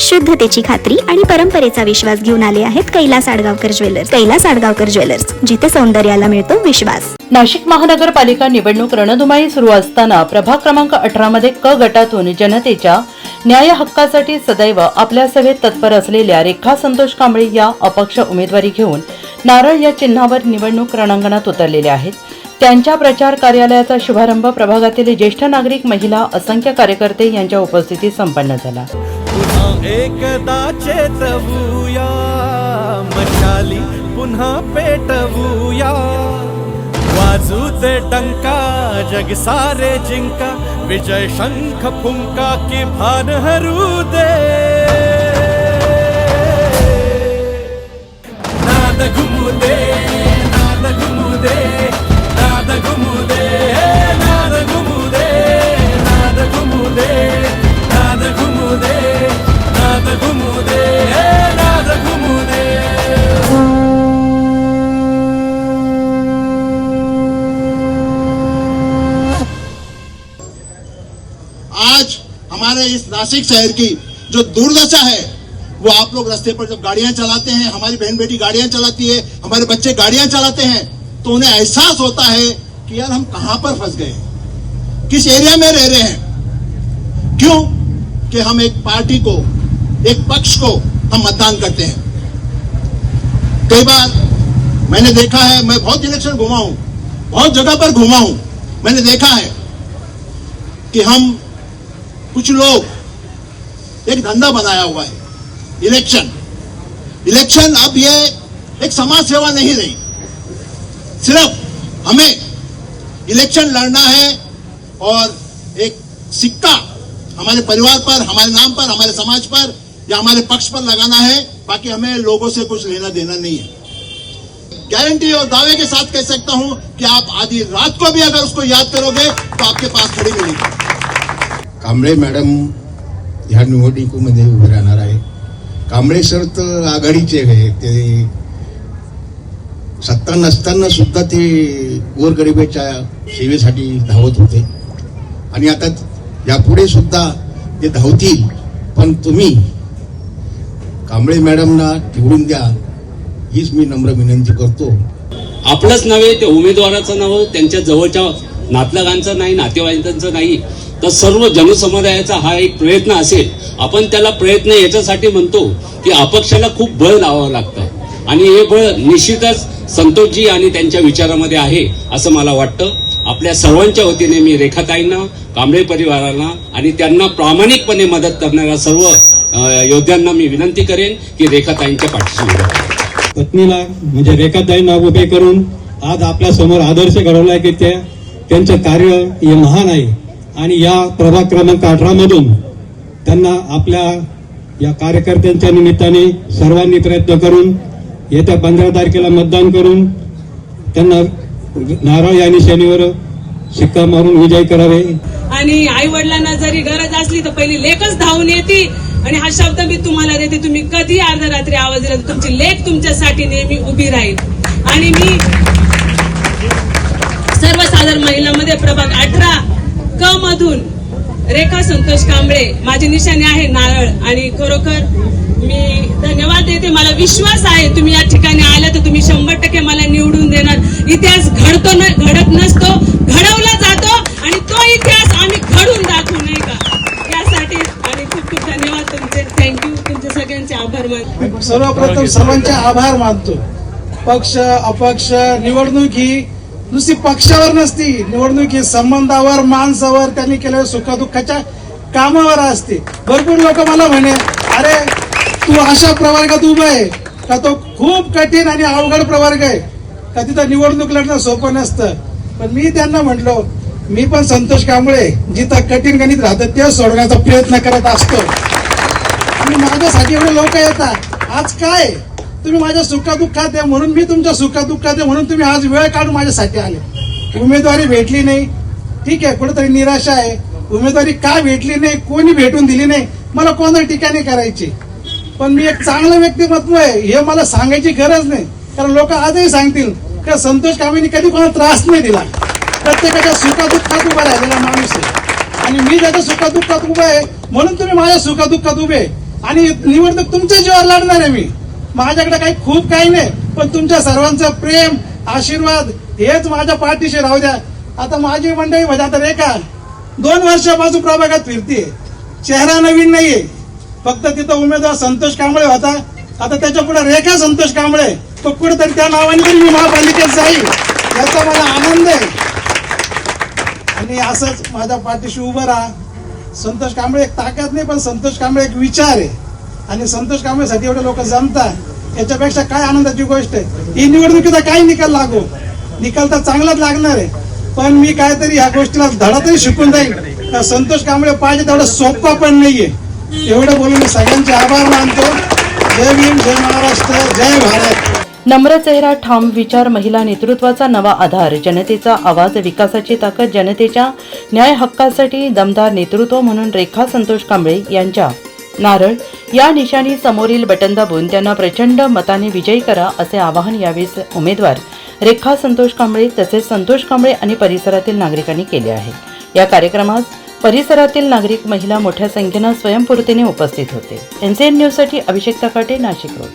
शुद्धतेची खात्री आणि परंपरेचा विश्वास घेऊन आले आहेत कैलास आडगावकर ज्वेलर्स. कैलास आडगावकर ज्वेलर्स, जिथे सौंदर्याला मिळतो विश्वास. नाशिक महानगरपालिका निवडणूक रणधुमाळी सुरू असताना प्रभाग क्रमांक 18 मध्ये क गटातून जनतेच्या न्याय हक्कासाठी सदैव आपल्या सेवेत तत्पर असलेल्या रेखा संतोष कांबळे या अपक्ष उमेदवारी घेऊन नारळ या चिन्हावर निवडणूक रणांगणात उतरलेल्या आहेत. त्यांच्या प्रचार कार्यालयाचा शुभारंभ प्रभागातील ज्येष्ठ नागरिक, महिला, असंख्य कार्यकर्ते यांच्या उपस्थितीत संपन्न झाला. एकदा चेतवूया, मशाली पुन्हा पेटवूया, वाजू दे डंका, जग सारे जिंका, विजय शंख फुंका की भान हरू दे. नाद घुमू दे, नाद घुमू दे, नाद घुमू दे, नाद घुमू दे, नाद घुमू दे, नाद घुमू दे, नाद घुमू दे, नाद घुमू दे. आज हमारे इस नासिक शहर की जो दुर्दशा है वो आप लोग रास्ते पर जब गाड़ियां चलाते हैं, हमारी बहन बेटी गाड़ियां चलाती है, हमारे बच्चे गाड़ियां चलाते हैं, तो उन्हें एहसास होता है कि यार हम कहां पर फंस गए, किस एरिया में रह रहे हैं. क्यों कि हम एक पार्टी को, एक पक्ष को हम मतदान करते हैं. कई बार मैंने देखा है, मैं बहुत इलेक्शन घुमा हूं, बहुत जगह पर घुमा हूं, मैंने देखा है कि हम कुछ लोग एक धंधा बनाया हुआ है. इलेक्शन अब ये एक समाज सेवा नहीं रही. सिर्फ हमें इलेक्शन लड़ना है और एक सिक्का हमारे परिवार पर, हमारे नाम पर, हमारे समाज पर या हमारे पक्ष पर लगाना है. बाकी हमें लोगों से कुछ लेना देना नहीं है. गारंटी और दावे के साथ कह सकता हूं कि आप आधी रात को भी अगर उसको याद करोगे तो आपके पास खड़ी मिलेगी. कांबळे मॅडम ह्या निवडणुकीमध्ये उभे राहणार आहे. कांबळे सर तर आघाडीचे आहे, ते सत्ता नसताना सुद्धा ते गोरगरिबाच्या सेवेसाठी धावत होते आणि आता यापुढे सुद्धा ते धावतील. पण तुम्ही कांबळे मॅडमना निवडून द्या हीच मी नम्र विनंती करतो. आपलंच नव्हे, ते उमेदवाराचं नाव त्यांच्या जवळच्या नातलगांचं नाही, नातेवाईकांचं नाही, तर सर्व जनसमुदायाचा हा एक प्रयत्न असेल. आपण त्याला प्रयत्न याच्यासाठी म्हणतो की अपक्षाला खूप बळ लावावं लागतं आणि हे बळ निश्चितच संतोषजी आणि त्यांच्या विचारामध्ये आहे असं मला वाटतं. आपल्या सर्वांच्या वतीने मी रेखाताईंना, कांबळे परिवाराला आणि त्यांना प्रामाणिकपणे मदत करणाऱ्या सर्व योद्ध्यांना मी विनंती करेन की रेखाताईंच्या पाठीशी उभे राहा. पत्नीला म्हणजे रेखाताईंना उभे करून आज आपल्या समोर आदर्श घडवलाय की त्यांचं कार्य हे महान आहे आणि या प्रभाग क्रमांक 18 मधून त्यांना आपल्या या कार्यकर्त्यांच्या निमित्ताने सर्वांनी प्रयत्न करून येत्या 15 तारखेला मतदान करून त्यांना नारळ या निशाणीवर शिक्का मारून विजयी करावे. आणि आई वडिलांना जरी गरज असली तर पहिली लेखच धावून येते आणि हा शब्द मी तुम्हाला देते, तुम्ही कधी अर्ध्या रात्री आवाज दिला तुमची लेख तुमच्यासाठी नेहमी उभी राहील. आणि मी सर्वसाधारण महिलांमध्ये प्रभाग 18 क मधून रेखा संतोष कांबळे माझी निशाणी आहे नारळ आणि खरोखर मी धन्यवाद देते. मला विश्वास आहे तुम्ही या ठिकाणी आला तर तुम्ही 100% मला निवडून देणार. इतिहास घडत नसतो, घडवला जातो आणि तो इतिहास आम्ही घडून दाखवू, नाही का? यासाठी आणि खूप खूप धन्यवाद तुमचे. थँक्यू. तुमचे सगळ्यांचे आभार मानतो. सर्वप्रथम सर्वांचे आभार मानतो. पक्ष अपक्ष निवडणूक ही नुसती पक्षावर नसती, निवडणूक ही संबंधावर, माणसावर, त्यांनी केलेल्या सुखदुःखाच्या कामावर असते. भरपूर लोक मला म्हणे, अरे तू अशा प्रवर्गात उभा आहे का, तो खूप कठीण आणि अवघड प्रवर्ग आहे का, तिथं निवडणूक लढणं सोपं नसतं. पण मी त्यांना म्हटलो, मी पण संतोष कांबळे जिथं कठीण गणित राहतं ते सोडवण्याचा प्रयत्न करत असतो आणि माझ्यासाठी एवढे लोक येतात. आज काय तुम्ही माझ्या सुखदुःखात आहे म्हणून मी तुमच्या सुखदुःखात आहे म्हणून तुम्ही आज वेळ काढून माझ्यासाठी आले. उमेदवारी भेटली नाही, ठीक आहे, कुठेतरी निराशा आहे. उमेदवारी का भेटली नाही, कोणी भेटून दिली नाही, मला कोणत्या ठिकाणी करायची. पण मी एक चांगलं व्यक्तिमत्व आहे हे मला सांगायची गरज नाही, कारण लोक आजही सांगतील की संतोष कांबळेंनी कधी कोणाला त्रास नाही दिला. प्रत्येकाच्या सुखदुःखात उभा राहिलेला माणूस आहे आणि मी त्याच्या सुखदुःखात उभा आहे म्हणून तुम्ही माझ्या सुखदुःखात उभे. आणि निवडणूक तुमच्या जीवावर लढणार आहे मी. माझ्याकडे खूप काही नाही, पण तुमच्या सर्वांचं प्रेम आशीर्वाद हेच माझ्या पाठीशी राहू द्या. आता माझी मंडळी म्हणजे आता रेखा 2 वर्षापासून प्रभागात फिरतीये, चेहरा नवीन नाहीये. फक्त तिथं उमेदवार संतोष कांबळे होता, आता त्याच्या पुढे रेखा संतोष कांबळे, तो कुठेतरी त्या नावाने तरी मी महापालिकेत जाईल याचा मला आनंद आहे. आणि असंच माझ्या पाठीशी उभं राहा. संतोष कांबळे एक ताकद नाही, पण संतोष कांबळे एक विचार आहे. आणि संतोष कांबळेसाठी एवढे लोक जमतात, याच्यापेक्षा काय आनंदाची गोष्ट आहे. ही निवडणुकीचा काही निकाल लागो, निकाल तर चांगलाच लागणार आहे, पण मी काहीतरी ह्या गोष्टीला धडा तरी शिकून जाईल. संतोष कांबळे पाहिजे तेवढं सोपा पण नाहीये. एवढं बोलून मी सगळ्यांचे आभार मानतो. जय भीम, जय महाराष्ट्र, जय भारत. नम्र चेहरा, ठाम विचार, महिला नेतृत्वाचा नवा आधार, जनतेचा आवाज, विकासाची ताकद, जनतेच्या न्याय हक्कासाठी दमदार नेतृत्व म्हणून रेखा संतोष कांबळे यांच्या नारळ या निशाणी समोरील बटन दाबून त्यांना प्रचंड मताने विजयी करा असे आवाहन यावेळी उमेदवार रेखा संतोष कांबळे तसेच संतोष कांबळे आणि परिसरातील नागरिकांनी केले आहे. या कार्यक्रमात परिसरातील नागरिक, महिला मोठ्या संख्येनं स्वयंस्फूर्तीने उपस्थित होते. NCN न्यूजसाठी अभिषेक तकाटे, नाशिक रोड.